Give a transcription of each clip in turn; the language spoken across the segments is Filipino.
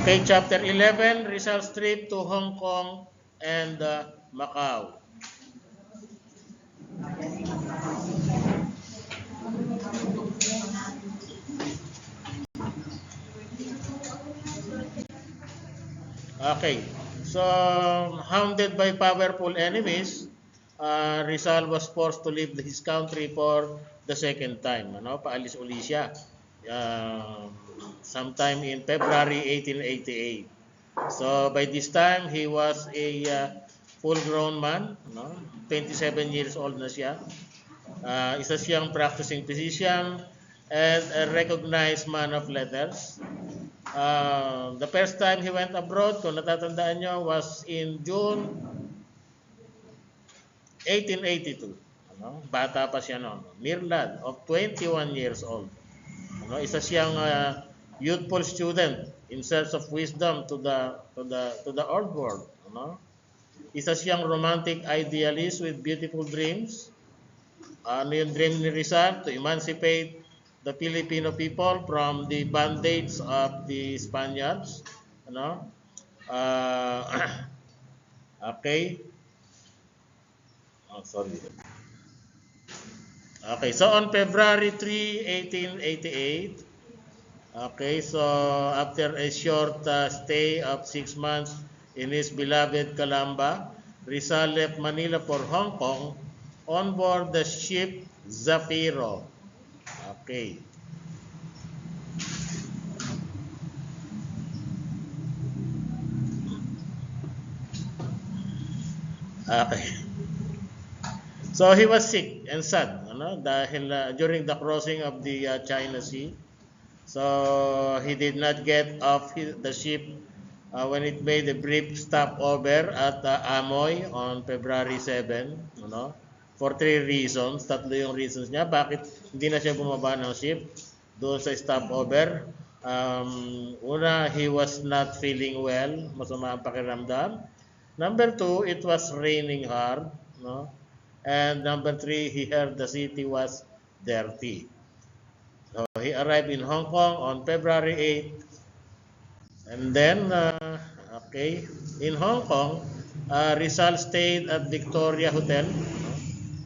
Okay, Chapter 11, Rizal's trip to Hong Kong and Macau. Okay, so hounded by powerful enemies, Rizal was forced to leave his country for the second time. Ano, paalis uli siya. Sometime in February 1888. So by this time, he was a full-grown man. No? 27 years old na siya. Isa siyang practicing physician and a recognized man of letters. The first time he went abroad, kung natatandaan nyo, was in June 1882. Ano? Bata pa siya noon. Mere lad of 21 years old. Ano? Isa siyang youthful student in search of wisdom to the old world. Ano? Isa siyang romantic idealist with beautiful dreams. Ano yung dream ni Rizal? To emancipate the Filipino people from the bondage of the Spaniards. Ano? Uh, okay. Oh, sorry. Okay, so on February 3, 1888, okay, so after a short stay of 6 months in his beloved Calamba, Rizal left Manila for Hong Kong on board the ship Zafiro. Okay. Okay. So he was sick and sad, ano, dahil during the crossing of the China Sea. So he did not get off the ship when it made a brief stopover at Amoy on February 7, ano, for 3 reasons. Tatlo yung reasons niya bakit hindi na siya bumaba ng ship doon sa stopover. Una, he was not feeling well, masama ang pakiramdam. Number 2, it was raining hard, no? And number 3, he heard the city was dirty. So he arrived in Hong Kong on February 8, and then, okay, in Hong Kong, Rizal stayed at Victoria Hotel.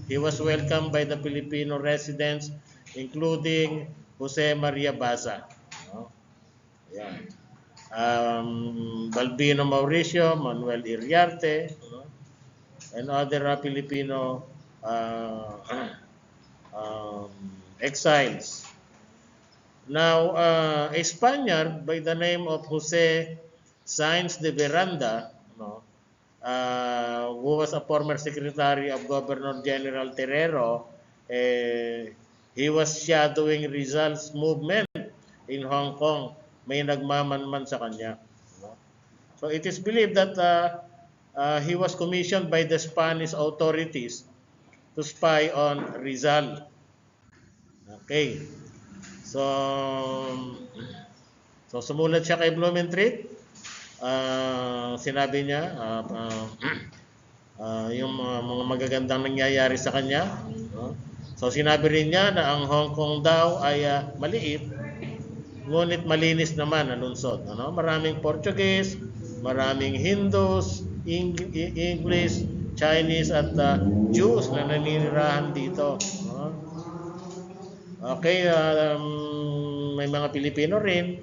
He was welcomed by the Filipino residents, including Jose Maria Baza. Yan. Balbino Mauricio, Manuel Iriarte, and other Filipino um, exiles. Now, a Spaniard by the name of Jose Sainz de Veranda, who was a former secretary of Governor General Terrero, he was shadowing Rizal's movement in Hong Kong. May nagmamanman sa kanya. So it is believed that he was commissioned by the Spanish authorities to spy on Rizal. Okay. So, sumulat siya kay Blumentritt. Sinabi niya yung mga magagandang nangyayari sa kanya. So, sinabi rin niya na ang Hong Kong daw ay maliit, ngunit malinis naman ang lungsod. Maraming Portuguese, maraming Hindus, English, Chinese at Jews na naninirahan dito. Okay, may mga Pilipino rin.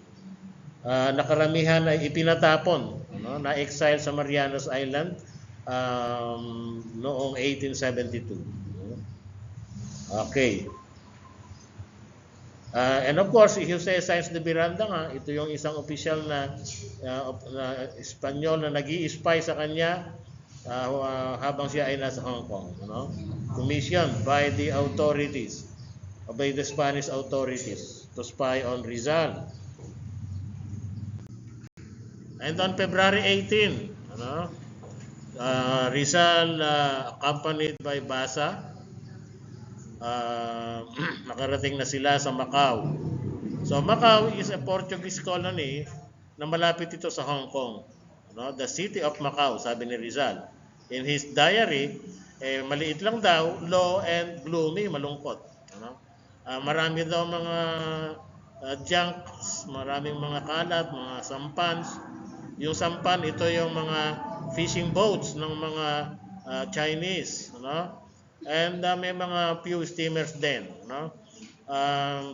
Nakaramihan ay ipinatapon, na-exile sa Marianas Island noong 1872. Okay. And of course, Jose Sainz de Miranda nga, ito yung isang opisyal na Espanyol na nag-i-spy sa kanya habang siya ay nasa Hong Kong. Commissioned by the authorities, by the Spanish authorities to spy on Rizal. And on February 18, Rizal accompanied by Basa, nakarating na sila sa Macau. So Macau is a Portuguese colony na malapit ito sa Hong Kong. The city of Macau, sabi ni Rizal. In his diary, maliit lang daw, low and gloomy, malungkot. Marami daw mga junks, maraming mga kalat, mga sampans. Yung sampan, ito yung mga fishing boats ng mga Chinese, no? And may mga few steamers din, no?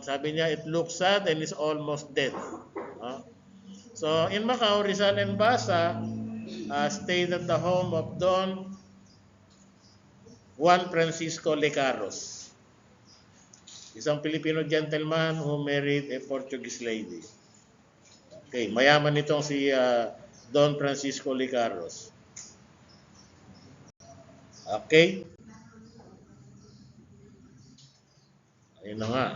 Sabi niya, it looks sad and is almost dead. No? So in Macau, Rizal and Basa stayed at the home of Don Juan Francisco Lecaros, isang Filipino gentleman who married a Portuguese lady. Okay, mayaman itong si Don Francisco Lecaros. Okay? Ayun na nga.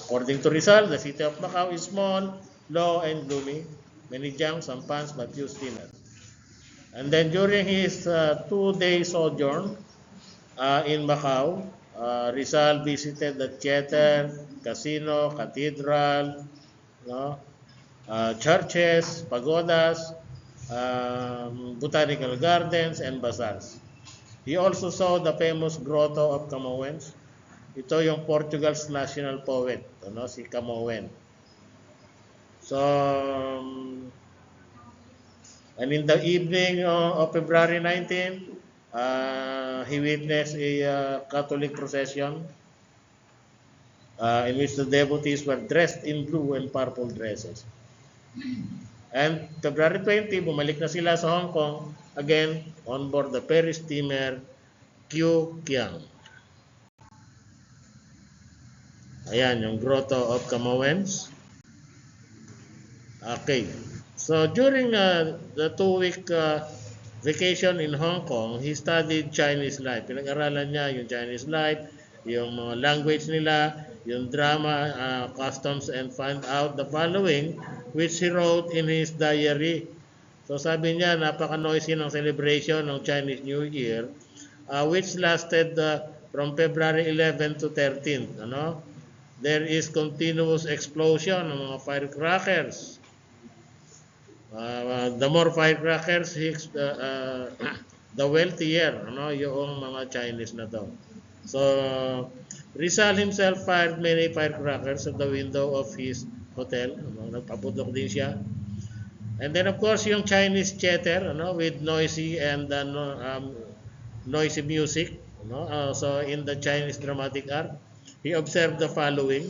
According to Rizal, the city of Macau is small, low, and gloomy. Many junks, sampans, but few steamers. And then during his 2-day sojourn in Macau, Rizal visited the theater, casino, cathedral, no? Churches, pagodas, botanical gardens, and bazaars. He also saw the famous grotto of Camões. Ito yung Portugal's national poet, ano, si Camões. So, and in the evening of February 19, he witnessed a Catholic procession in which the devotees were dressed in blue and purple dresses. And February 20, bumalik na sila sa Hong Kong again on board the ferry steamer Kiu Kiang. Ayan, yung Grotto of Camões. Okay. So during the 2-week vacation in Hong Kong, he studied Chinese life. Pinag-aralan niya yung Chinese life, yung mga language nila, yung drama, customs, and find out the following, which he wrote in his diary. So sabi niya, napaka-noisy ng celebration ng Chinese New Year, which lasted from February 11 to 13. Ano? There is continuous explosion ng mga firecrackers. The more firecrackers, the wealthier, ano, yung mga Chinese na to. So, Rizal himself fired many firecrackers at the window of his hotel. Ano, nagpaputok din siya. And then, of course, yung Chinese theater, ano, with noisy and noisy music. Ano, so, in the Chinese dramatic art, he observed the following.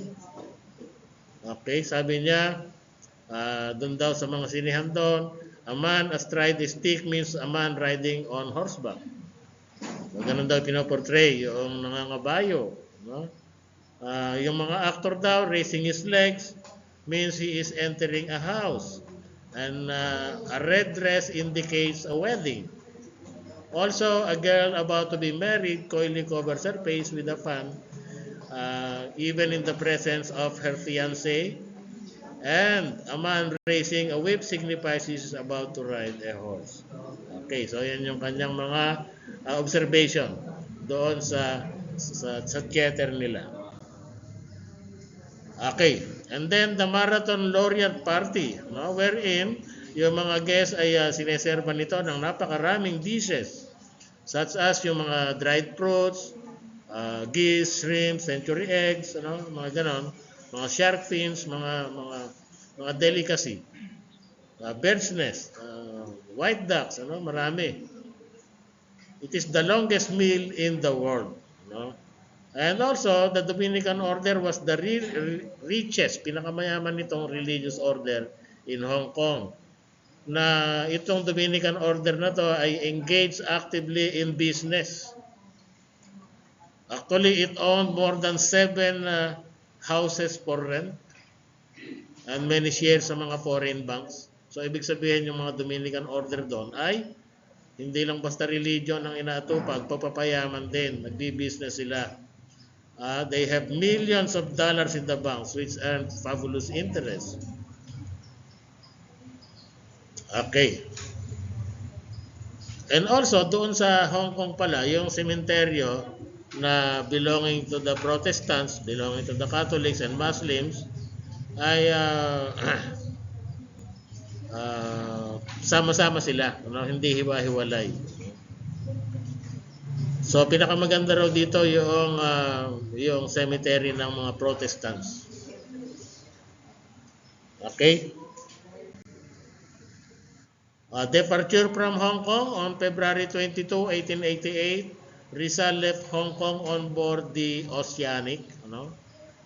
Okay, sabi niya, doon daw sa mga sinihan doon, a man astride a stick means a man riding on horseback. So, ganun daw pinoportray yung nangangabayo. No? Yung mga actor daw, raising his legs means he is entering a house. And a red dress indicates a wedding. Also, a girl about to be married coyly covers her face with a fan, even in the presence of her fiancé. And a man raising a whip signifies he is about to ride a horse. Okay, so yan yung kanyang mga observation doon sa theater nila. Okay, and then the marathon laureate party, no, wherein yung mga guests ay sineserva nito ng napakaraming dishes, such as yung mga dried fruits, geese, shrimp, century eggs, ano, mga ganon, mga shark fins, mga delicacy, bird's nest, white ducks, ano, marami. It is the longest meal in the world, no? And also, the Dominican order was the richest, pinakamayaman nitong religious order in Hong Kong. Na itong Dominican order na to ay engaged actively in business. Actually, it owned more than 7 houses for rent and many shares sa mga foreign banks. So, ibig sabihin yung mga Dominican order doon ay hindi lang basta religion ang inaatupag, papapayaman din, nagbi-business sila. They have millions of dollars in the banks which earn fabulous interest. Okay. And also, doon sa Hong Kong pala, yung sementeryo na belonging to the Protestants, belonging to the Catholics and Muslims, ay sama-sama sila, no? Hindi hiwa-hiwalay. So pinakamaganda raw dito yung cemetery ng mga Protestants. Okay? Departure from Hong Kong on February 22, 1888. Rizal left Hong Kong on board the Oceanic,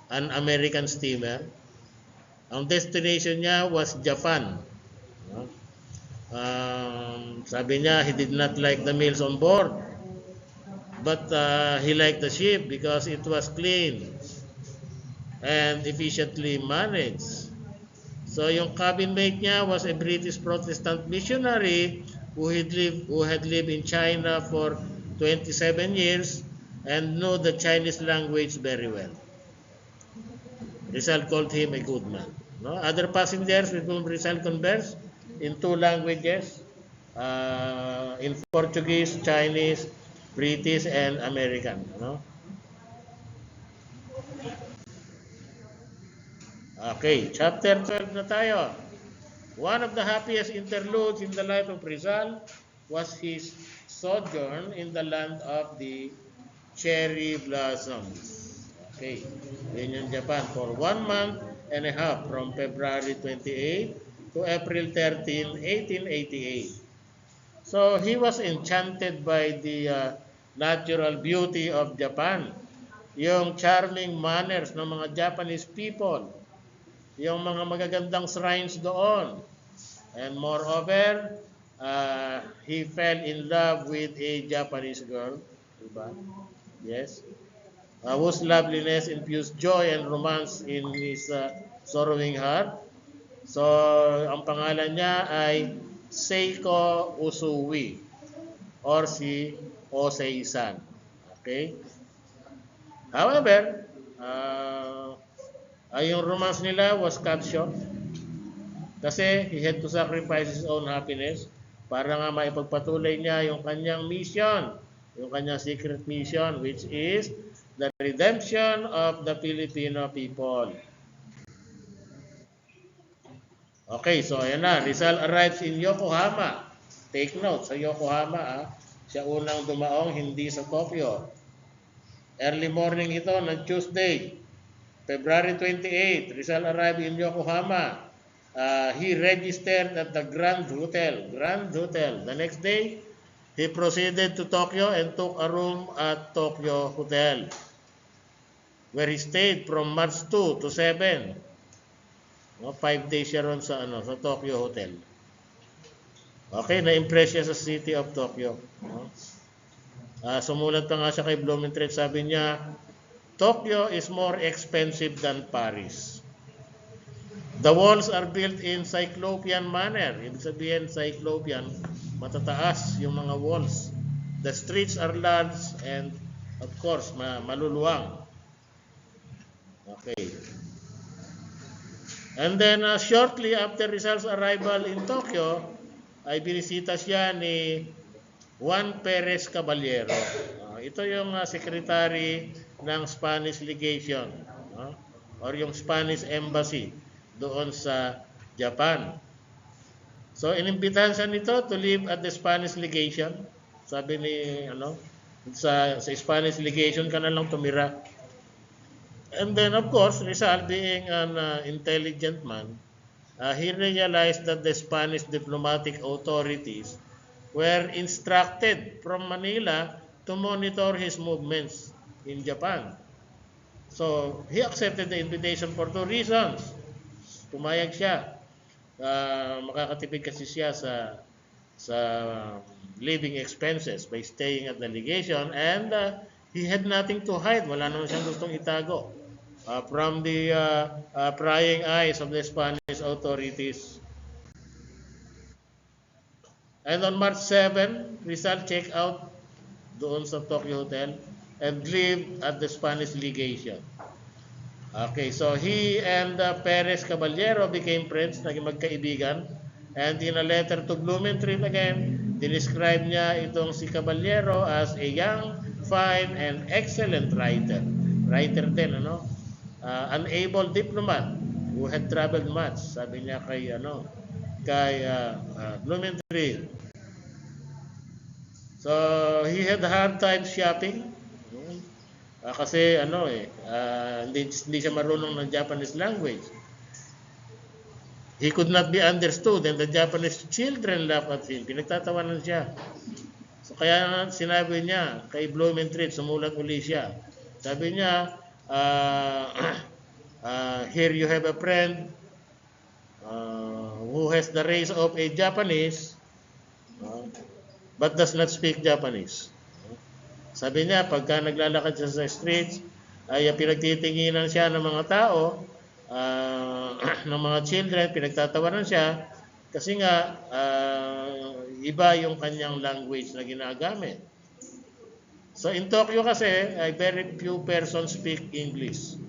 an American steamer. Ang destination niya was Japan. No? Sabi niya, he did not like the meals on board, but he liked the ship because it was clean and efficiently managed. So yung cabin mate niya was a British Protestant missionary who had lived in China for 27 years and knew the Chinese language very well. Rizal called him a good man. No? Other passengers with whom Rizal conversed in two languages, in Portuguese, Chinese, British, and American. No? Okay, chapter 12 na tayo. One of the happiest interludes in the life of Rizal was his sojourn in the land of the cherry blossoms. Okay, yun yung Japan for 1 month and a half from February 28 to April 13, 1888. So he was enchanted by the natural beauty of Japan, yung charming manners ng mga Japanese people, yung mga magagandang shrines doon. And moreover, he fell in love with a Japanese girl, diba? Yes, whose loveliness infused joy and romance in his sorrowing heart. So, ang pangalan niya ay Seiko Usui or si Osei-san. Okay? However, yung romance nila was cut short kasi he had to sacrifice his own happiness para nga maipagpatuloy niya yung kanyang mission, yung kanyang secret mission, which is the redemption of the Filipino people. Okay, so ayan na. Rizal arrives in Yokohama. Take note, sa Yokohama, siya unang dumaong, hindi sa Tokyo. Early morning ito ng Tuesday, February 28, Rizal arrived in Yokohama. He registered at the Grand Hotel. The next day, he proceeded to Tokyo and took a room at Tokyo Hotel, where he stayed from March 2 to 7. 5 days siya ron sa Tokyo Hotel. Okay, na-impress siya sa city of Tokyo. Sumulat pa nga siya kay Blumentritt, sabi niya, Tokyo is more expensive than Paris. The walls are built in Cyclopean manner. Ibig sabihin, Cyclopean, matataas yung mga walls. The streets are large and, of course, maluluwang. Okay. And then, shortly after Rizal's arrival in Tokyo, ay binisita siya ni Juan Perez Caballero. Ito yung secretary ng Spanish legation or yung Spanish embassy doon sa Japan. So, inimbitahan siya nito to live at the Spanish legation. Sabi ni, sa Spanish legation ka na lang tumira. And then, of course, Rizal, being an intelligent man, he realized that the Spanish diplomatic authorities were instructed from Manila to monitor his movements in Japan. So, he accepted the invitation for 2 reasons. Pumayag siya. Makakatipid kasi siya sa living expenses by staying at the legation, and he had nothing to hide. Wala naman siyang gustong itago from the prying eyes of the Spanish authorities. And on March 7, Rizal checked out doon sa Tokyo Hotel and lived at the Spanish legation. Okay, so he and Perez Caballero became friends, naging magkaibigan. And in a letter to Blumentritt again, dinescribe niya itong si Caballero as a young, fine, and excellent writer. Writer din, an able diplomat who had traveled much, sabi niya kay Blumentritt. So he had a hard time shopping kasi hindi siya marunong ng Japanese language. He could not be understood and the Japanese children laughed at him. Pinagtatawanan siya. So kaya sinabi niya kay Blumentritt, sumulat uli siya. Sabi niya, uh, here you have a friend who has the race of a Japanese but does not speak Japanese. Sabi niya, pagka naglalakad siya sa streets, ay pinagtitinginan siya ng mga tao, ng mga children, pinagtatawanan siya, kasi nga, iba yung kanyang language na ginagamit. So in Tokyo kasi, very few persons speak English.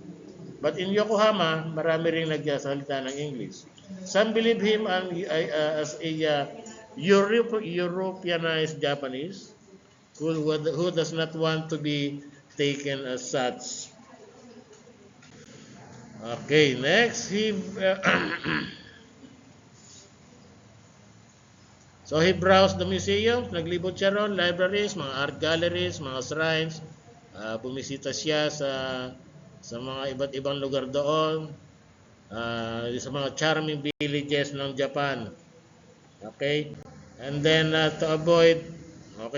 But in Yokohama, marami rin nagsasalita ng English. Some believe him as a Europeanized Japanese who does not want to be taken as such. Okay, next so he browsed the museum, naglibot siya ron, libraries, mga art galleries, mga shrines. Bumisita siya sa mga iba't ibang lugar doon, sa mga charming villages ng Japan. Okay? And then to avoid,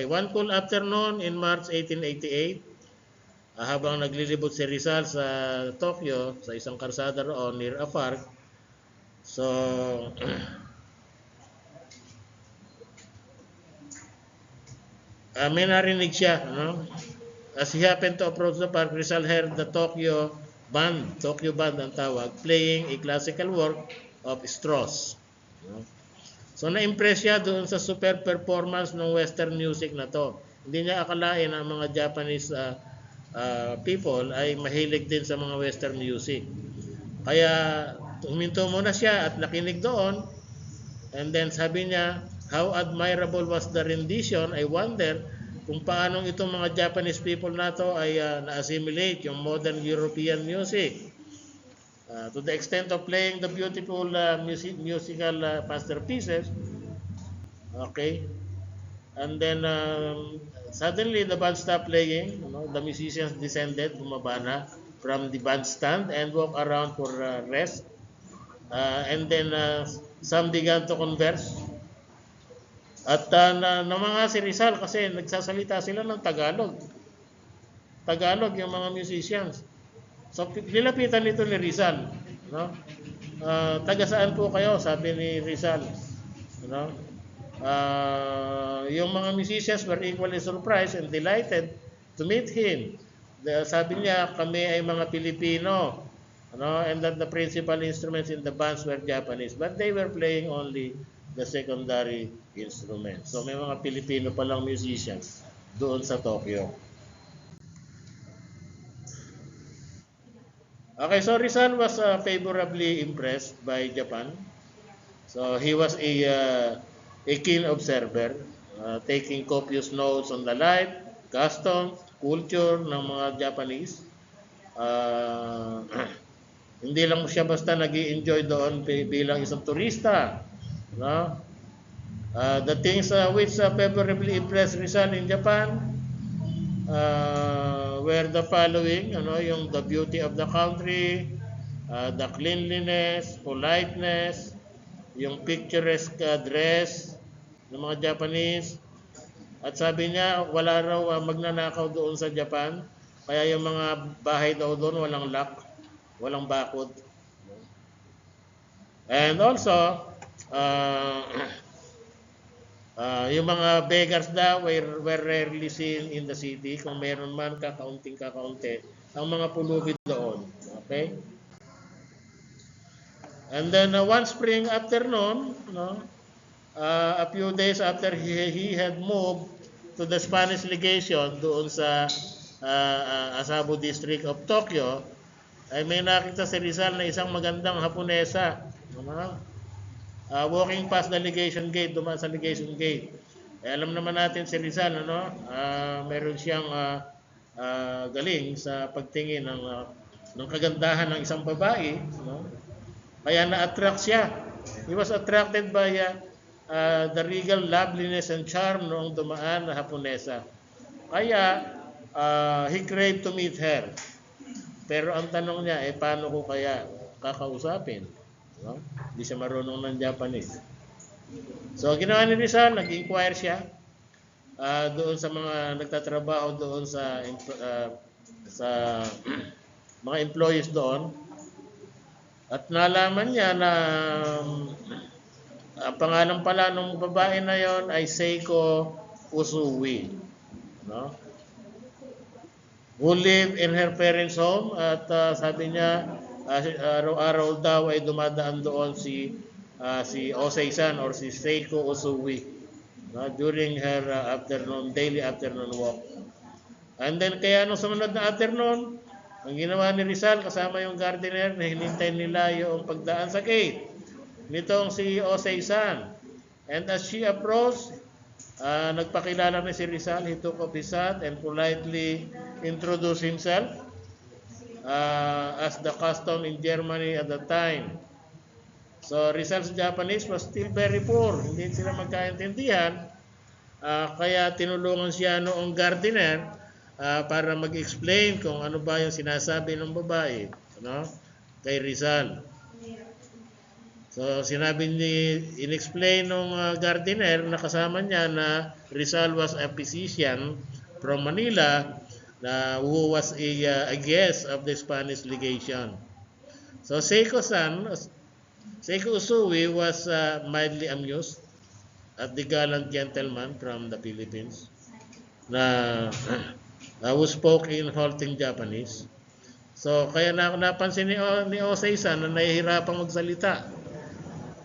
one cool afternoon in March 1888, habang naglilibot si Rizal sa Tokyo, sa isang karsada roon near a park, so may narinig siya, no? As he happened to approach the park, Rizal heard the Tokyo band ang tawag, playing a classical work of Strauss. No? So na-impress siya doon sa super performance ng western music na to. Hindi niya akalain ang mga Japanese people ay mahilig din sa mga western music. Kaya huminto muna siya at nakinig doon. And then sabi niya, how admirable was the rendition. I wonder kung paanong itong mga Japanese people na to ay na-assimilate yung modern European music. To the extent of playing the beautiful musical masterpieces. Okay. And then suddenly the band stopped playing. The musicians descended, bumaba na from the bandstand and walked around for rest. And then some began to converse. At mga si Rizal kasi nagsasalita sila ng Tagalog. Tagalog yung mga musicians. So nilapitan nito ni Rizal, no? Taga saan po kayo? Sabi ni Rizal, no? Yung mga musicians were equally surprised and delighted to meet him. Sabi niya, kami ay mga Pilipino, no? And that the principal instruments in the bands were Japanese, but they were playing only the secondary instruments. So may mga Pilipino palang musicians doon sa Tokyo. Okay, so Rizal was favorably impressed by Japan. So he was a keen observer, taking copious notes on the life, customs, culture ng mga Japanese. Hindi lang siya basta nag-i-enjoy doon bilang isang turista. No? The things which favorably impressed Rizal in Japan were the following, yung the beauty of the country, the cleanliness, politeness, yung picturesque dress ng mga Japanese. At sabi niya, wala raw magnanakaw doon sa Japan, kaya yung mga bahay daw doon walang lock, walang bakod. And also, yung mga beggars daw were rarely seen in the city. Kung meron man, kakaunting-kakaunti ang mga pulubi doon. Okay? And then one spring afternoon, a few days after he had moved to the Spanish legation doon sa Asabu district of Tokyo, ay may nakita si Rizal na isang magandang Haponesa. Walking past the legation gate, dumaan sa legation gate. Alam naman natin si Rizal, meron siyang galing sa pagtingin ng kagandahan ng isang babae. Kaya na-attract siya. He was attracted by the regal loveliness and charm noong dumaan na Haponesa. Kaya he craved to meet her. Pero ang tanong niya, paano ko kaya kakausapin? Hindi siya marunong ng Japanese. So, ginawa ni Rizal, nag-inquire siya doon sa mga nagtatrabaho doon sa mga employees doon. At nalaman niya na ang pangalan pala ng babae na yon ay Seiko Usui, no? Who live in her parents' home at sabi niya araw-araw daw ay dumadaan doon si Osei-san or si Seiko Usui, no? During her daily afternoon walk. And then kaya nung sumunod na afternoon, ang ginawa ni Rizal kasama yung gardener na hinintay nila yung pagdaan sa gate nitong si Osei-san. And as she approached, nagpakilala na si Rizal. He took off his hat and politely introduced himself as the custom in Germany at the time. So Rizal's Japanese was still very poor. Hindi sila magkaintindihan. Kaya tinulungan siya noong gardener para mag-explain kung ano ba yung sinasabi ng babae, no? Kay Rizal. So sinabi in-explain ng gardener na kasama niya na Rizal was a physician from Manila who was a guest of the Spanish legation. So Seiko Usui was mildly amused at the gallant gentleman from the Philippines who spoke in halting Japanese. So kaya napansin ni Osei-san na nahihirapang magsalita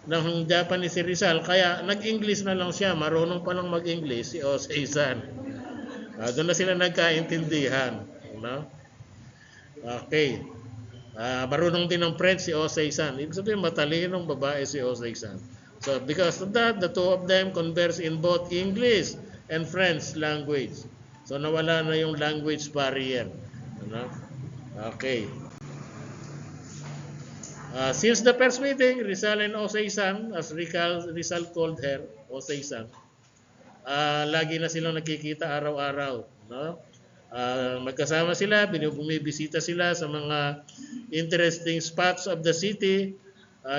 ng Japanese si Rizal, kaya nag-English na lang siya. Marunong pa lang mag-English si Osei-san. Doon na sila nagkaintindihan, no? Okay. Marunong din ng French si Osei-san. Ibig sabihin matalinong babae si Osei-san. So because of that, the two of them converse in both English and French language. So nawala na yung language barrier, no? Okay. Since the first meeting, Rizal and Osei-san, as Rizal called her, Osei-san, lagi na silang nakikita araw-araw, no? Magkasama sila, bumibisita sila sa mga interesting spots of the city,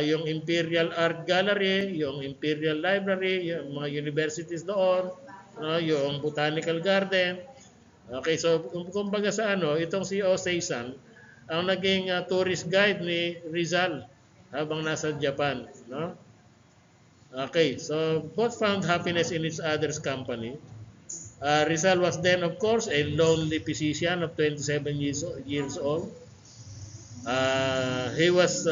yung Imperial Art Gallery, yung Imperial Library, yung mga universities doon, no? Yung Botanical Garden. Okay, so kumbaga sa itong si Osei-san, ang naging tourist guide ni Rizal habang nasa Japan, no? Okay, so both found happiness in each other's company. Rizal was then, of course, a lonely physician of 27 years old. He was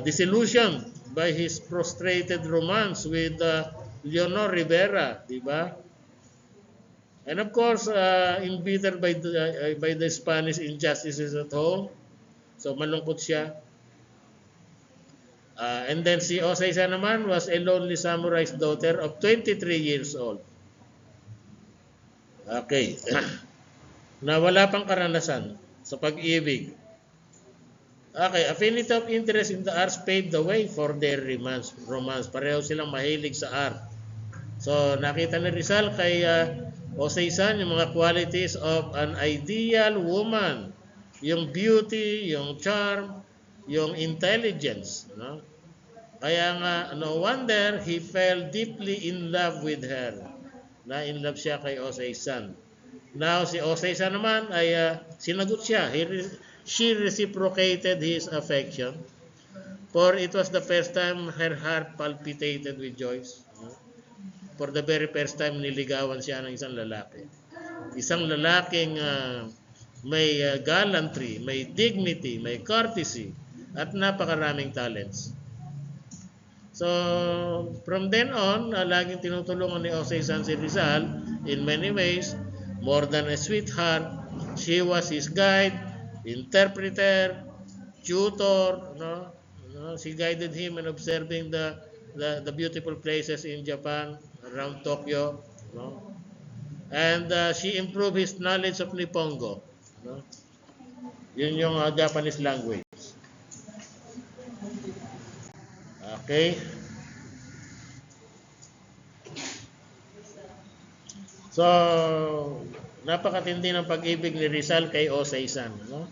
disillusioned by his frustrated romance with Leonor Rivera, di ba? And of course, embittered by the Spanish injustices at home. So malungkot siya. And then si Osei-san naman was a lonely samurai's daughter of 23 years old. Okay. Na wala pang karanasan sa pag-ibig. Okay, affinity of interest in the arts paved the way for their romance. Pareho silang mahilig sa art. So nakita ni Rizal kay Osei-san yung mga qualities of an ideal woman, yung beauty, yung charm, yung intelligence, no? Kaya nga no wonder he fell deeply in love with her. Na in love siya kay Osei-san. Now si Osei-san naman ay sinagot siya. She reciprocated his affection, for it was the first time her heart palpitated with joy. For the very first time niligawan siya ng isang lalaki. Isang lalaking may gallantry, may dignity, may courtesy, at napakaraming talents. So, from then on, laging tinutulungan ni Osei-san si Rizal in many ways. More than a sweetheart, she was his guide, interpreter, tutor, no? She guided him in observing the beautiful places in Japan, around Tokyo, no? And she improved his knowledge of Nippongo, no? Yun yung Japanese language. Okay. So, napakatindi ng pag-ibig ni Rizal kay Osei-san, no?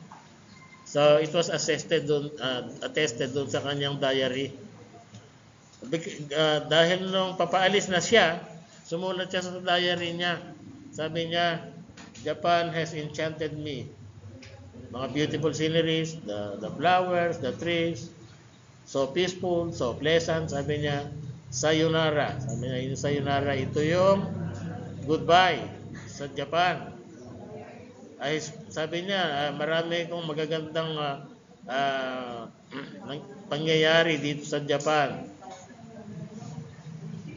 So it was attested doon sa kanyang diary. Dahil nung papaalis na siya, sumulat siya sa diary niya. Sabi niya, Japan has enchanted me. Mga beautiful sceneries, the flowers, the trees, so peaceful, so pleasant. Sabi niya, sayonara. Sabi niya, yung sayonara, ito yung goodbye sa Japan. Ay, sabi niya, marami kong magagandang pangyayari dito sa Japan.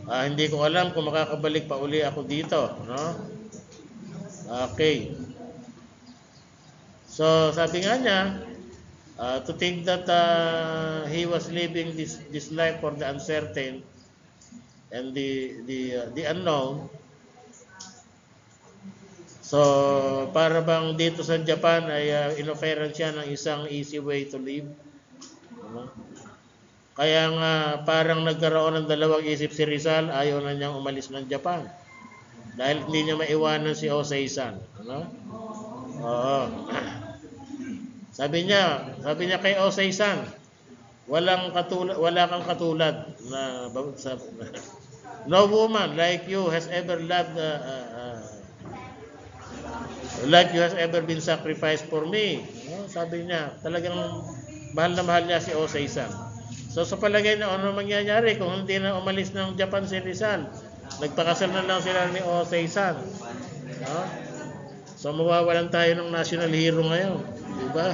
Hindi ko alam kung makakabalik pa uli ako dito, no? Okay. So, sabi nga niya, to think that he was living this life for the uncertain and the unknown. So, para bang dito sa Japan ay inofferan siya ng isang easy way to live. Ano? Kaya nga parang nagkaroon ng dalawang isip si Rizal, ayaw na niyang umalis ng Japan. Dahil hindi niya maiwanan si Osei-san. Ano? Oo. Sabi niya kay Osei-san, wala kang katulad na no woman like you has ever loved like you has ever been sacrificed for me. No? Sabi niya, talagang mahal na mahal niya si Osei-san. So sa palagay na ano mangyayari kung hindi na umalis ng Japan si Rizal? Nagpakasal na lang sila ni Osei-san. No? So mawawalan tayo ng national hero ngayon, di ba?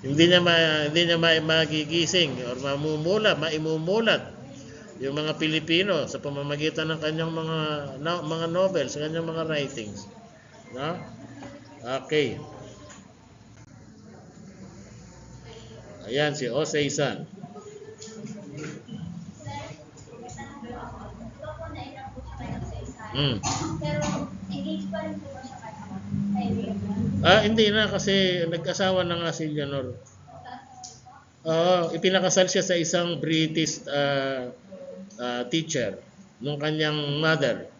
hindi niya magigising or maimumulat yung mga Pilipino sa pamamagitan ng kanyang mga novels, kanyang mga writings. No? Okay. Ayan si Osei-san. Pero engaged pa rin po ba siya kay Hindi na kasi nag-asawa na nga si Leonor. Ipinakasal siya sa isang British teacher nung kanyang mother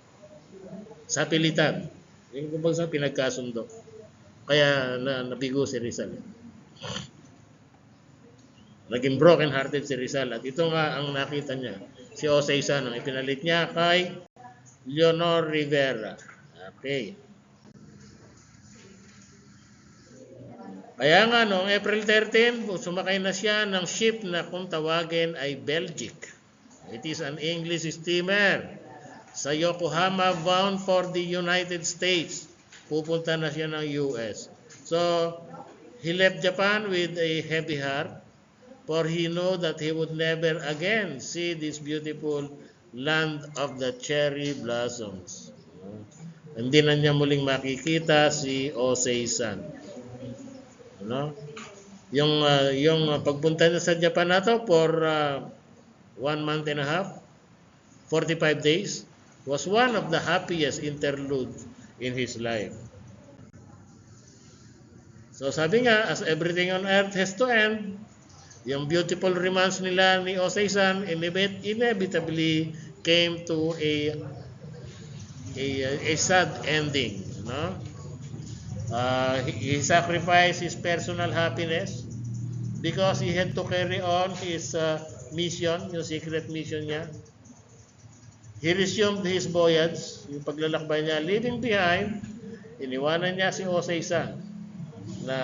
sa pilitan. Yung kumbaga pinagkasundo. Kaya nabigo si Rizal. Naging broken hearted si Rizal at ito nga ang nakita niya. Si Osei-san ang ipinalit niya kay Leonor Rivera. Okay. Kaya nga noong April 13, sumakay na siya ng ship na kung tawagin ay Belgic. It is an English steamer sa Yokohama bound for the United States. Pupunta na siya ng US. So, he left Japan with a heavy heart for he knew that he would never again see this beautiful land of the cherry blossoms. Hindi na niya muling makikita si Osei-san. Ano? Yung pagpunta niya sa Japan na to for 1 month and a half, 45 days, was one of the happiest interlude in his life. So sabi nga, as everything on earth has to end, yung beautiful romance nila ni Osei-san inevitably came to a sad ending, no? He sacrificed his personal happiness because he had to carry on his mission, yung secret mission niya. He resumed his voyage, yung paglalakbay niya, leaving behind, iniwanan niya si Osei-san na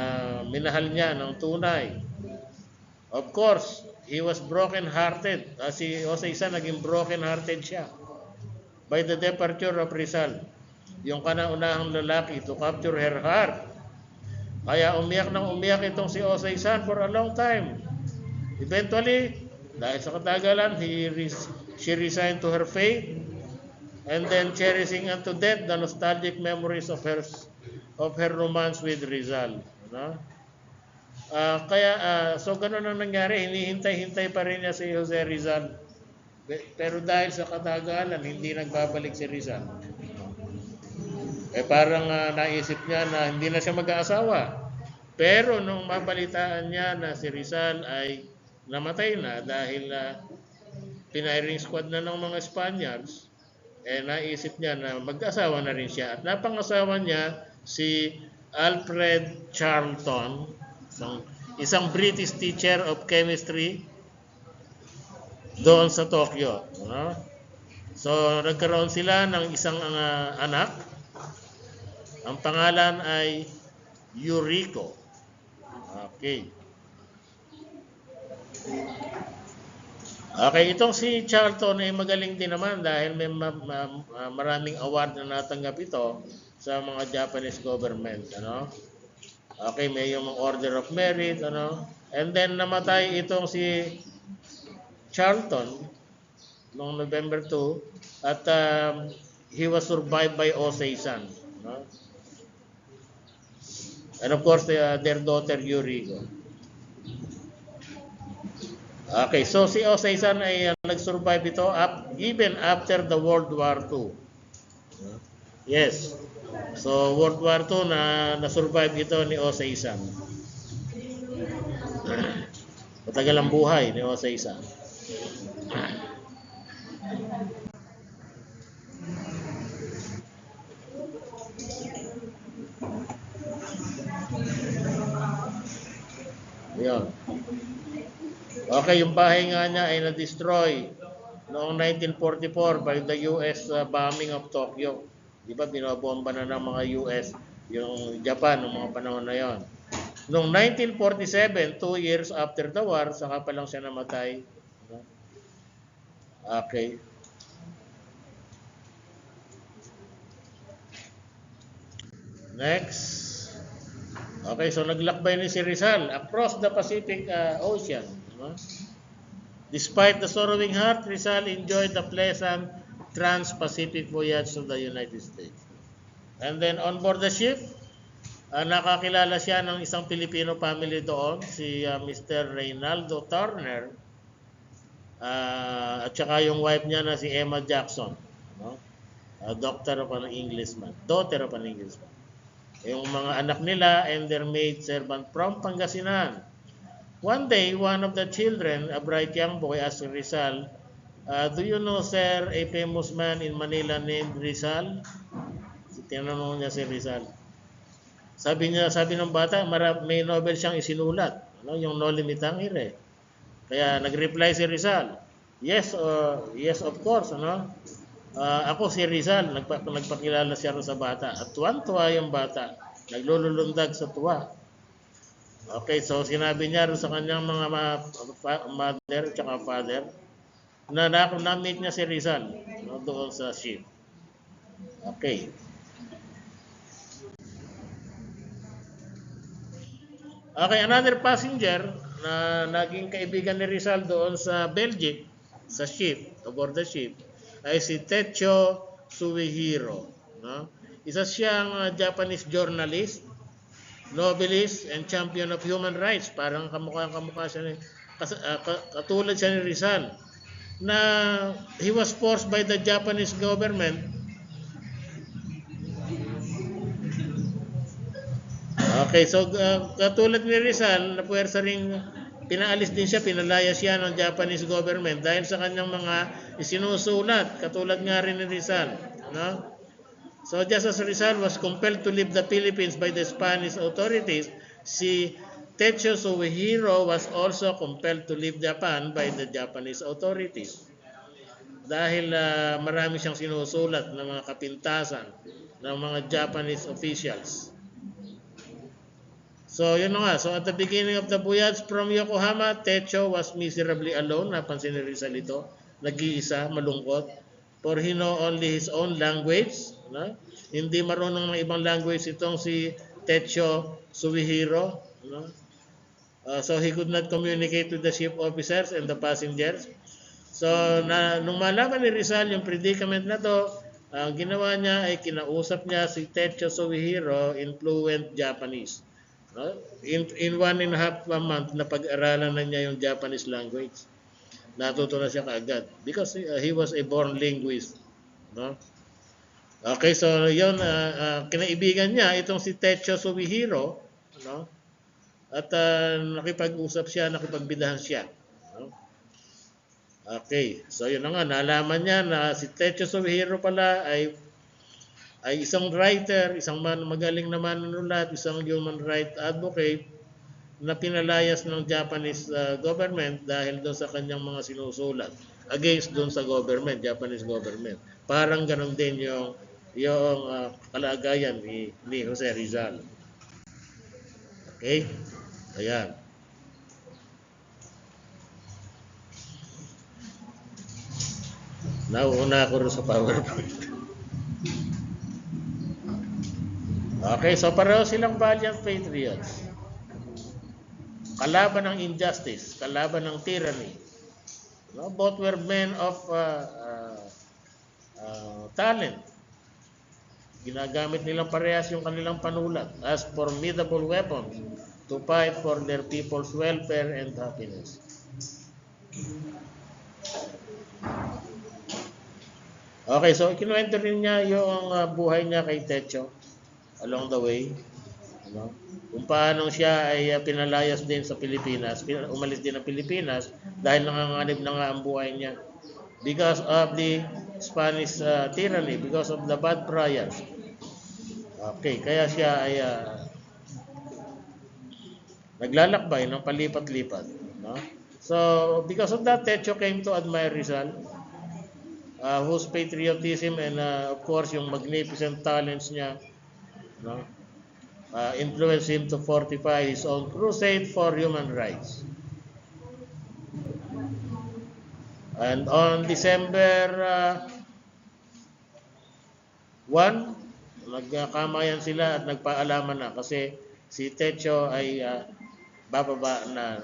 minahal niya ng tunay. Of course, he was broken-hearted. Si Osei-san naging broken-hearted siya by the departure of Rizal, yung kanaunahang lalaki to capture her heart. Kaya umiyak itong si Osei-san for a long time. Eventually, dahil sa katagalan, she resigned to her fate and then cherishing unto death the nostalgic memories of her romance with Rizal. No? So ganun ang nangyari, hinihintay-hintay pa rin niya si Jose Rizal. Pero dahil sa katagalan, hindi nagbabalik si Rizal. Parang naisip niya na hindi na siya mag-aasawa. Pero nung mabalitaan niya na si Rizal ay namatay na dahil piniring squad na ng mga Spaniards, naisip niya na mag-asawa na rin siya. At napangasawa niya si Alfred Charlton, isang British teacher of chemistry doon sa Tokyo. No? So, nagkaroon sila ng isang anak. Ang pangalan ay Yuriko. Okay. Okay, itong si Charlton ay magaling din naman dahil may maraming award na natanggap ito sa mga Japanese government. Ano? Okay, may yung Order of Merit. Ano? And then namatay itong si Charlton noong November 2 at he was survived by Osei-san. No? And of course, their daughter Yuriko. Okay, so si Osei-san ay nag-survive ito even after the World War II. Yes. So, World War II na-survive ito ni Osei-san. Matagal ang buhay ni Osei-san. Ayan. Okay, yung bahay nga niya ay na-destroy noong 1944 by the US bombing of Tokyo. Di ba, binobomba na ng mga US yung Japan noong mga panahon na yon. Noong 1947, 2 years after the war, saka pa lang siya namatay. Okay. Next. Okay, so naglakbay ni si Rizal across the Pacific Ocean. Despite the sorrowing heart, Rizal enjoyed the pleasant trans-Pacific voyage to the United States. And then on board the ship, nakakilala siya ng isang Filipino family doon, si Mr. Reynaldo Turner, at saka yung wife niya na si Emma Jackson, no? Daughter of an Englishman. Yung mga anak nila and their maid servant from Pangasinan. One day, one of the children, a bright young boy, asked Rizal, do you know, sir, a famous man in Manila named Rizal? Tinanong niya si Rizal. Sabi ng bata, may novel siyang isinulat, ano, yung No Limitang Ire. Kaya nag-reply si Rizal, yes, of course, ano? Ako si Rizal, nagpakilala siya sa bata. At tuwan-tuwa yung bata, naglululundag sa tuwa. Okay, so sinabi niya sa kanyang mga mother at father na na-meet niya si Rizal, no, doon sa ship. Okay. Okay, another passenger na naging kaibigan ni Rizal doon sa Belgium, sa ship, aboard the ship, ay si Techo Suihiro. No? Isa siyang Japanese journalist, novelist, and champion of human rights. Parang kamukha siya katulad siya ni Rizal. Na he was forced by the Japanese government. Okay, so katulad ni Rizal, na puwersa ring pinaalis din siya, pinalaya siya ng Japanese government dahil sa kanyang mga isinusulat, katulad nga rin ni Rizal. No? So just as Rizal was compelled to leave the Philippines by the Spanish authorities, si Techo Suihiro was also compelled to leave Japan by the Japanese authorities. Dahil marami siyang sinusulat ng mga kapintasan ng mga Japanese officials. So yun nga, so at the beginning of the voyage from Yokohama, Techo was miserably alone. Napansin ni Rizal ito, nag-iisa, malungkot. For he know only his own language. No? Hindi marunong ng ibang language itong si Techo Suihiro. No? So he could not communicate with the ship officers and the passengers. So nung malaman ni Rizal yung predicament na to, ang ginawa niya ay kinausap niya si Techo Suihiro in fluent Japanese. No? In 1.5 month na pag-aralan na niya yung Japanese language. Natuto na siya kaagad because he was a born linguist. No? Okay, so yun, kinaibigan niya itong si Techo Suihiro, no? At nakipag-usap siya, nakipagbidahan siya. No? Okay, so yun na nga, nalaman niya na si Techo Suihiro pala ay ay isang writer, isang magaling na manunulat, isang human rights advocate na pinalayas ng Japanese government dahil doon sa kanyang mga sinusulat against doon sa government, Japanese government. Parang ganon din yung kalagayan ni Jose Rizal. Okay? Ayan. Nauuna ako rin sa PowerPoint. Okay, so pareho silang valiant patriots. Kalaban ng injustice, kalaban ng tyranny. No? Both were men of talent. Ginagamit nilang parehas yung kanilang panulat as formidable weapons to fight for their people's welfare and happiness. Okay, so kinuwento rin niya yung buhay niya kay Techo along the way. Ano? Kung paano siya ay pinalayas din sa Pilipinas, umalis din ng Pilipinas dahil nanganganib na nga ang buhay niya because of the Spanish tyranny, because of the bad priors. Okay, kaya siya ay naglalakbay ng palipat-lipat. No? So, because of that, Techo came to admire Rizal, whose patriotism and of course yung magnificent talents niya, no? Influenced him to fortify his own crusade for human rights. And on December 1, nagkamayan sila at nagpaalaman na kasi si Techo ay bababa na,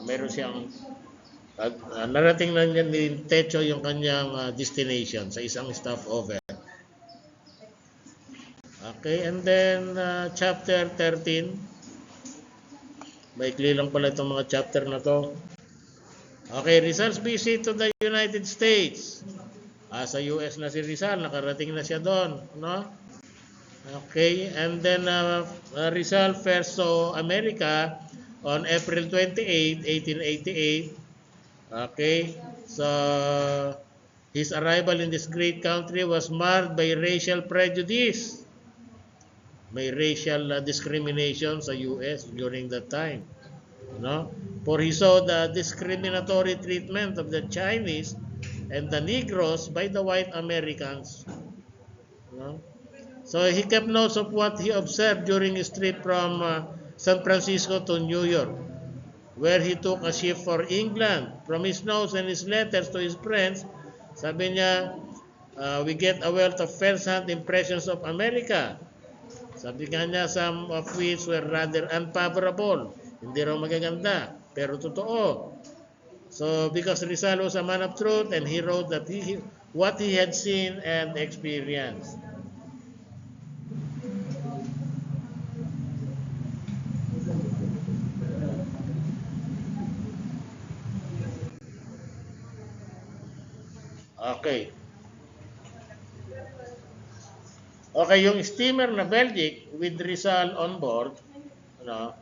meron siyang narating na niya ni Techo yung kanyang destination sa isang stopover. Okay, and then chapter 13. Maikli lang pala itong mga chapter na to. Okay, Rizal's visit to the United States. Sa US na si Rizal, nakarating na siya doon, no? Okay, and then Rizal first saw America on April 28, 1888. Okay, so his arrival in this great country was marred by racial prejudice. May racial discrimination sa US during that time. No? For he saw the discriminatory treatment of the Chinese and the Negroes by the white Americans. No? So he kept notes of what he observed during his trip from San Francisco to New York, where he took a ship for England. From his notes and his letters to his friends, sabi niya, we get a wealth of first-hand impressions of America. Sabi nga niya, some of which were rather unfavorable. Hindi raw magaganda, pero totoo. So, because Rizal was a man of truth and he wrote that what he had seen and experienced. Okay. Okay, yung steamer na Belgic with Rizal on board, ano,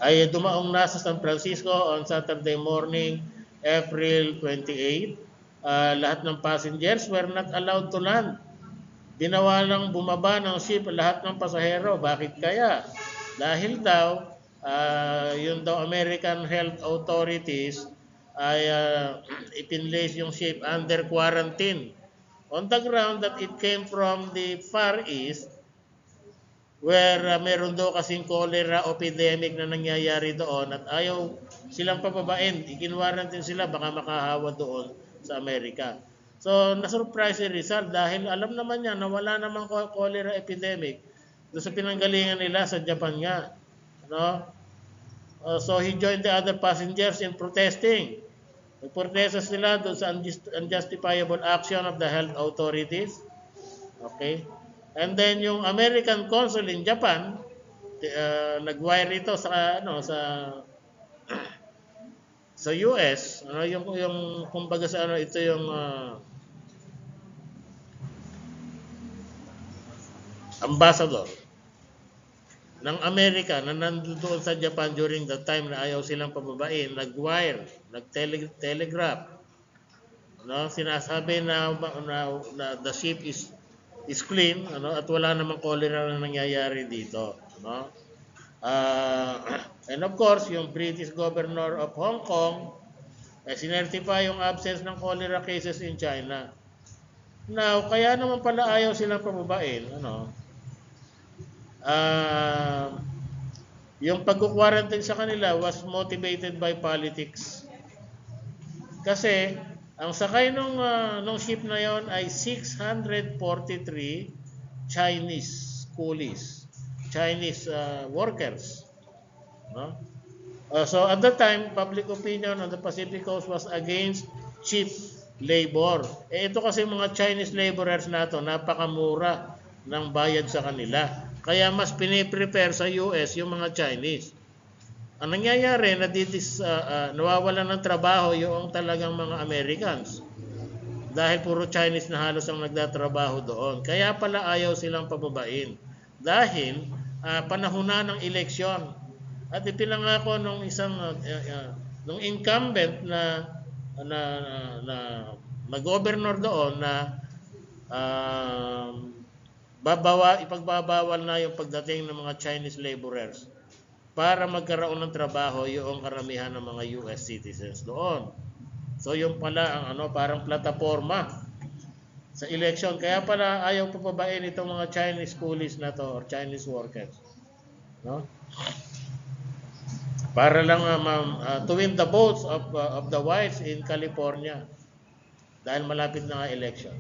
ay dumaong na sa San Francisco on Saturday morning, April 28. Lahat ng passengers were not allowed to land. Dinawalang bumaba ng ship lahat ng pasahero. Bakit kaya? Dahil daw, yun daw American health authorities ay ipinlace yung ship under quarantine on the ground that it came from the Far East, where meron daw kasing cholera epidemic na nangyayari doon at ayaw silang pababain. Ikinwarantin sila, baka makahawa doon sa Amerika. So, nasurprise si Rizal dahil alam naman niya na wala namang cholera epidemic doon sa pinanggalingan nila sa Japan nga. No? So, he joined the other passengers in protesting. Nagprotesta sila doon sa unjustifiable action of the health authorities. Okay? And then yung American consul in Japan, nag-wire ito sa sa US, yung kumbaga sa ito yung ambassador ng Amerika na nandoon sa Japan during the time na ayaw silang pababain, nag-wire, nag-telegraph no, sinasabi na the ship is clean, ano, at wala namang cholera na nangyayari dito, no? And of course, yung British Governor of Hong Kong, sinertify yung absence ng cholera cases in China. Now, kaya naman pala ayaw silang pababain, ano, yung pag-quarantine sa kanila was motivated by politics. Kasi, ang sakay nung ship na yon ay 643 Chinese coolies, Chinese workers. No? So at that time, public opinion on the Pacific Coast was against cheap labor. Ito kasi mga Chinese laborers nato, napakamura ng bayad sa kanila. Kaya mas piniprepare sa US yung mga Chinese. Ang nangyayari, nawawalan ng trabaho yung talagang mga Americans. Dahil puro Chinese na halos ang nagtatrabaho doon. Kaya pala ayaw silang pababain. Dahil panahon na ng eleksyon. At ipinangako nung nung incumbent na governor doon na ipagbabawal na yung pagdating ng mga Chinese laborers para magkaroon ng trabaho yung karamihan ng mga US citizens doon. So yung pala ang parang plataforma sa election. Kaya pala ayaw papabain itong mga Chinese coolies na to or Chinese workers. No? Para lang to win the votes of the whites in California dahil malapit na nga election.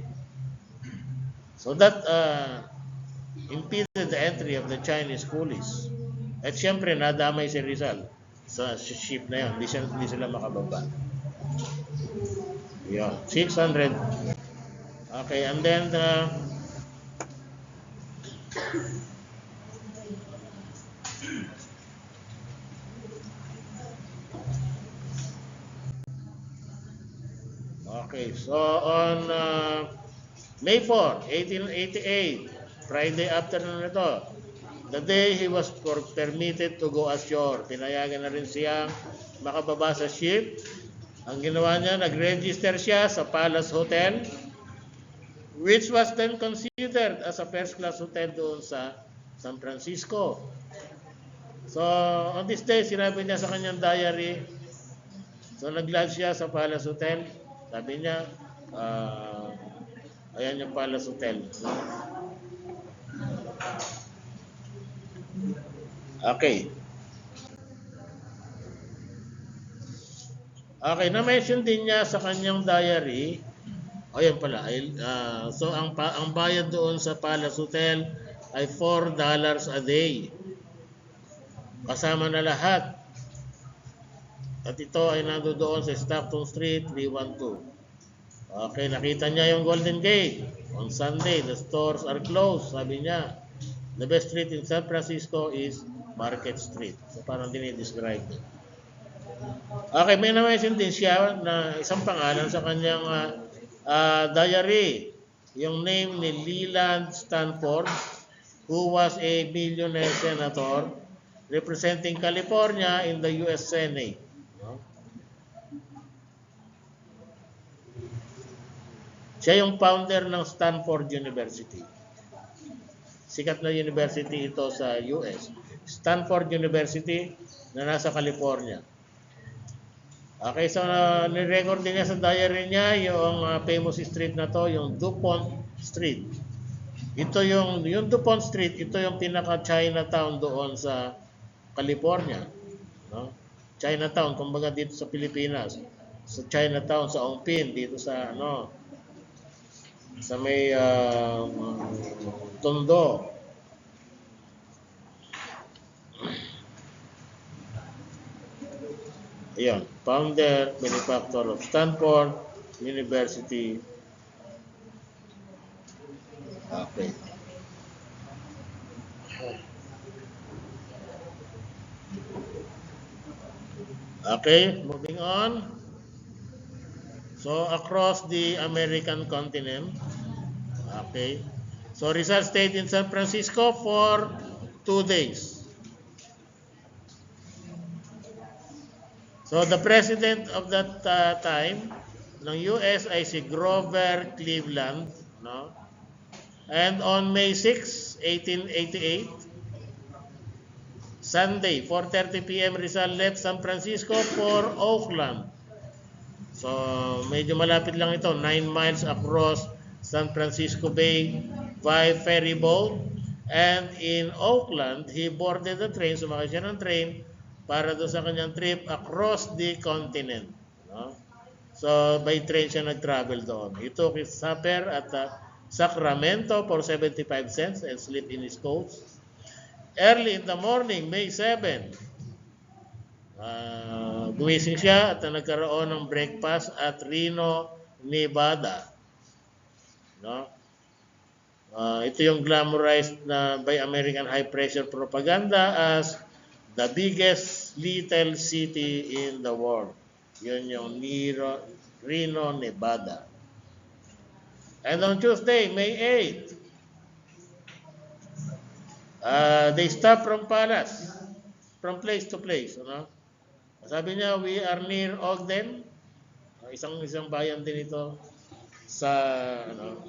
So that impeded the entry of the Chinese coolies. At siyempre nadamay si Rizal sa ship na yun. Hindi sila makababa. Yeah, 600. Okay, and then okay, so on May 4, 1888, Friday afternoon ito, the day he was permitted to go ashore. Pinayagan na rin siyang makababa sa ship. Ang ginawa niya, nag-register siya sa Palace Hotel, which was then considered as a first-class hotel doon sa San Francisco. So, on this day, sinabi niya sa kanyang diary, so nag-lodge siya sa Palace Hotel. Sabi niya, ayan yung Palace Hotel. Okay. Okay, na-mention din niya sa kanyang diary, ayan pala, so ang bayad doon sa Palace Hotel ay $4 a day. Kasama na lahat. At ito ay nandoon sa Stockton Street, 312. Okay, nakita niya yung Golden Gate. On Sunday, the stores are closed. Sabi niya, the best street in San Francisco is Market Street. So parang dinidescribe. Okay, may na-mention din siya na isang pangalan sa kanyang diary. Yung name ni Leland Stanford, who was a millionaire senator representing California in the US Senate. No? Siya yung founder ng Stanford University. Sikat na university ito sa US. Stanford University na nasa California. Okay, so ni-record din niya sa diary niya yung famous street na to, yung DuPont Street. Ito yung DuPont Street, ito yung pinaka-Chinatown doon sa California. No? Chinatown, kumbaga dito sa Pilipinas. Sa Chinatown, sa Ongpin, dito sa sa may Tondo. Ayan, founder, benefactor of Stanford University. Okay. Okay, moving on. So, across the American continent. Okay. So, Rizal stayed in San Francisco for 2 days. So, the president of that time, ng US ay si Grover Cleveland, no? And on May 6, 1888, Sunday, 4:30 p.m. Rizal left San Francisco for Oakland. So, medyo malapit lang ito, 9 miles across San Francisco Bay by ferry boat. And in Oakland, he boarded the train, sumakay siya ng train para doon sa kanyang trip across the continent. No? So, by train siya nag-travel doon. He took his supper at Sacramento for 75 cents and sleep in his coach. Early in the morning, May 7, gumising siya at nagkaroon ng breakfast at Reno, Nevada. No? Ito yung glamorized na by American high-pressure propaganda as the biggest little city in the world. Yun yung Reno, Nevada. And on Tuesday, May 8, they stopped from place to place. Ano? Sabi niya, we are near Ogden. Isang bayan din ito sa ano.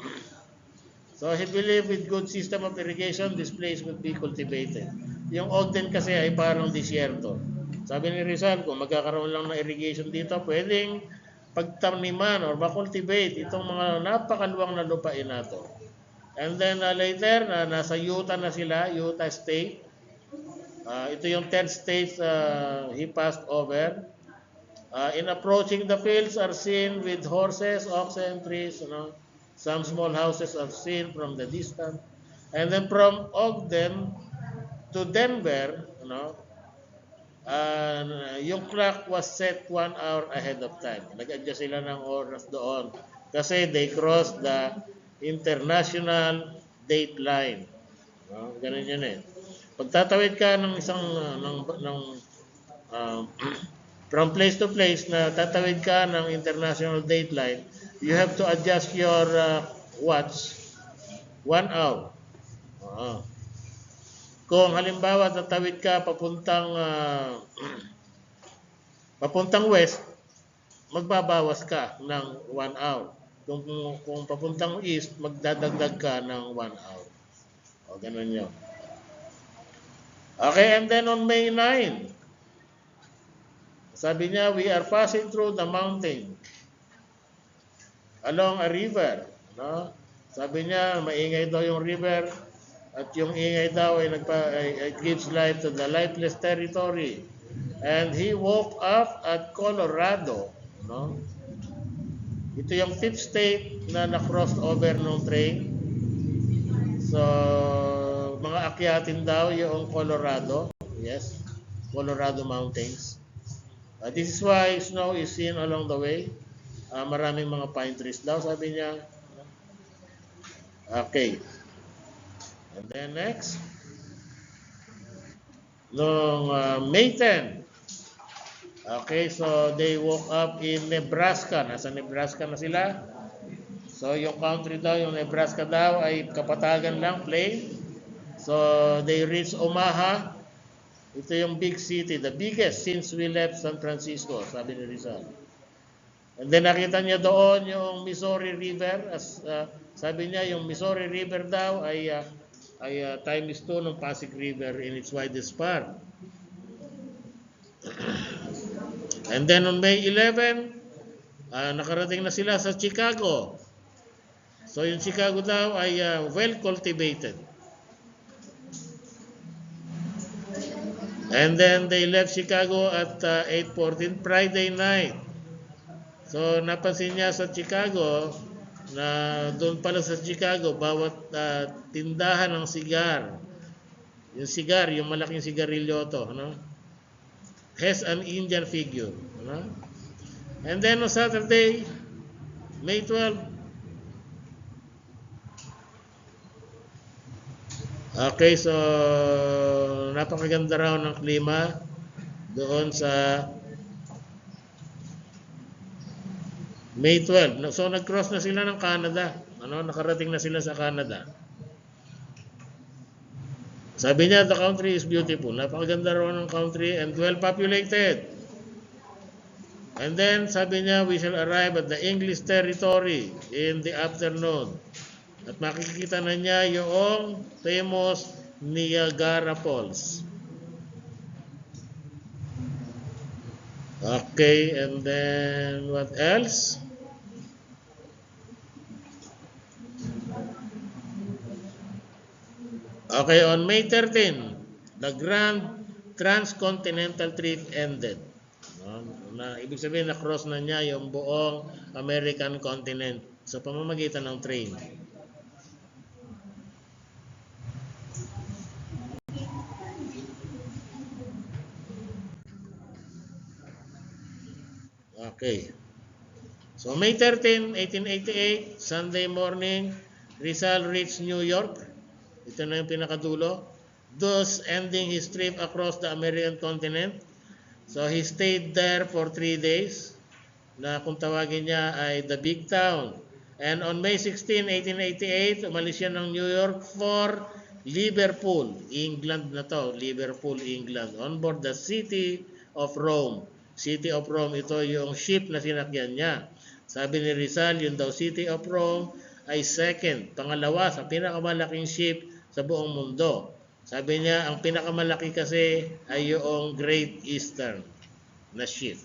So he believed with good system of irrigation, this place would be cultivated. Yung Ogden kasi ay parang disyerto. Sabi ni Rizal, kung magkakaroon lang ng irrigation dito, pwedeng pagtaniman or makultivate itong mga napakaluwang na lupain nato. And then later, nasa Utah na sila, Utah State. Ito yung 10 states he passed over. In approaching the fields are seen with horses, oxen, trees, you know. Some small houses are seen from the distance. And then from Ogden to Denver, you know, yung clock was set 1 hour ahead of time. Nag-adjust sila ng oras doon. Kasi they crossed the international date line. No? Ganun yun eh. Pagtatawid ka ng isang from place to place na tatawid ka ng international date line, you have to adjust your watch 1 hour. Kung halimbawa tatawid ka papuntang west, magbabawas ka ng 1 hour. Kung papuntang east, magdadagdag ka ng 1 hour. O, ganun yun. Okay, and then on May 9, sabi niya, we are passing through the mountain along a river. No? Sabi niya, maingay daw yung river at yung ingay daw ay it gives life to the lifeless territory. And he woke up at Colorado. No? Ito yung 5th state na na-cross over ng train. So, mga akyatin daw yung Colorado. Yes, Colorado Mountains. This is why snow is seen along the way. Maraming mga pine trees daw, sabi niya. Okay. And then next. Noong May 10. Okay, so they woke up in Nebraska. Nasa Nebraska na sila. So yung country daw, yung Nebraska daw ay kapatagan lang, plain. So they reached Omaha. Ito yung big city, the biggest since we left San Francisco, sabi ni Rizal. And then nakita niya doon yung Missouri River. Sabi niya yung Missouri River daw ay times 2 ng Pasig River in its widest part. And then on May 11, nakarating na sila sa Chicago. So yung Chicago daw ay well cultivated. And then they left Chicago at 8:14 Friday night. So napansin niya sa Chicago na doon pala sa Chicago bawat tindahan ng sigar. Yung sigar, yung malaking sigarilyo to, ano? Has an Indian figure, ano? And then on Saturday, May 12. Okay, so napakaganda raw ng klima doon sa May 12. So nag-cross na sila ng Canada. Nakarating na sila sa Canada. Sabi niya, the country is beautiful. Napakaganda raw ng country and well populated. And then, sabi niya, we shall arrive at the English territory in the afternoon. At makikita na niya yung famous Niagara Falls. Okay, and then what else? Okay, on May 13, the Grand Transcontinental Trip ended. Ibig sabihin, na-cross na niya yung buong American continent sa pamamagitan ng train. Okay. So May 13, 1888, Sunday morning, Rizal reached New York. Ito na yung pinakadulo. Thus ending his trip across the American continent. So he stayed there for 3 days, na kung tawagin niya ay the big town. And on May 16, 1888, umalis siya ng New York for Liverpool, England na to, Liverpool, England, on board the City of Rome. City of Rome, ito yung ship na sinakyan niya. Sabi ni Rizal, yung daw City of Rome ay second, pangalawa sa pinakamalaking ship sa buong mundo. Sabi niya, ang pinakamalaki kasi ay yung Great Eastern na ship.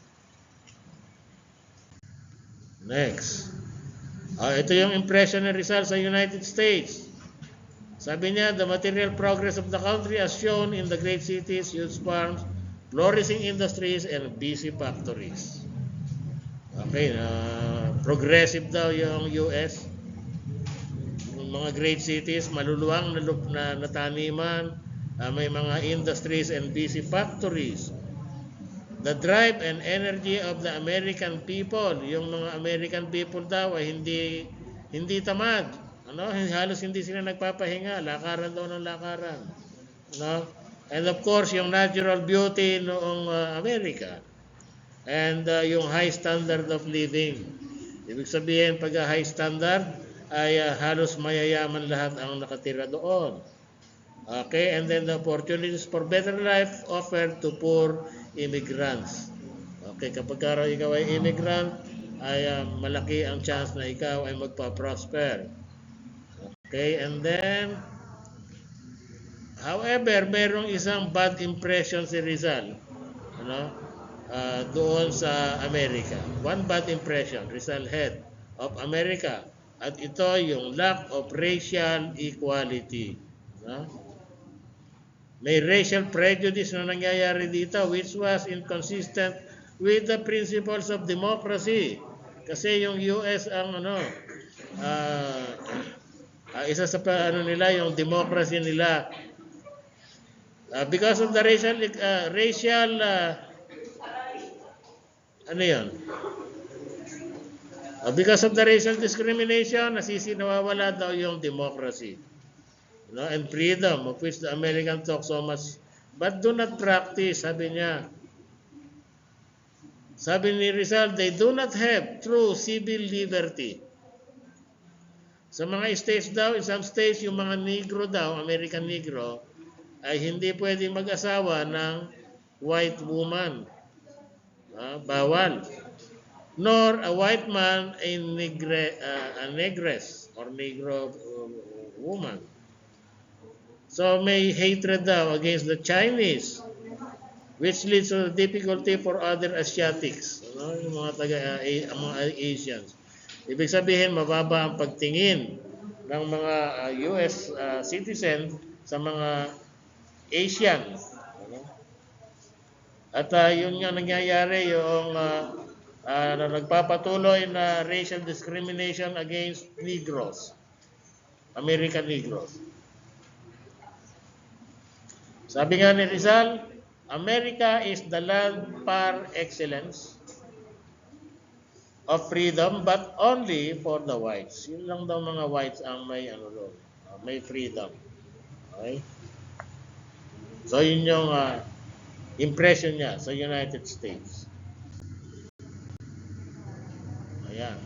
Next. Ito yung impression ni Rizal sa United States. Sabi niya, the material progress of the country as shown in the great cities, huge farms, flourishing industries, and busy factories. Okay, progressive daw yung US. Yung mga great cities, maluluwang na taniman, may mga industries and busy factories. The drive and energy of the American people, yung mga American people daw ay hindi tamad. Halos hindi sila nagpapahinga, lakaran daw ng lakaran. And of course, yung natural beauty noong Amerika. And yung high standard of living. Ibig sabihin, pag high standard, ay halos mayayaman lahat ang nakatira doon. Okay, and then the opportunities for better life offered to poor immigrants. Okay, kapag ikaw ay immigrant, ay malaki ang chance na ikaw ay magpa-prosper. Okay, and then, however, merong isang bad impression si Rizal. Doon sa Amerika. One bad impression Rizal had of America. At ito yung lack of racial equality. May racial prejudice na nangyayari dito which was inconsistent with the principles of democracy. Kasi yung US ang isa sa nila yung democracy nila. Because of the racial because of the racial discrimination, nawawala daw yung democracy. And freedom, of which the Americans talk so much, but do not practice, sabi niya. Sabi ni Rizal, they do not have true civil liberty. Sa mga states daw, in some states, yung mga Negro daw, American Negro, ay hindi pwedeng mag-asawa ng white woman. Bawal. Nor a white man a negress or Negro woman. So may hatred daw against the Chinese, which leads to difficulty for other Asiatics, yung mga mga Asians. Ibig sabihin, mababa ang pagtingin ng mga US citizen sa mga Asian. At yun nga nangyayari, yung nagpapatuloy na racial discrimination against Negroes, American Negroes. Sabi nga ni Rizal, America is the land par excellence of freedom but only for the whites. Yun lang daw mga whites ang may may freedom. Okay? So yun yung impression niya sa United States. Ayan.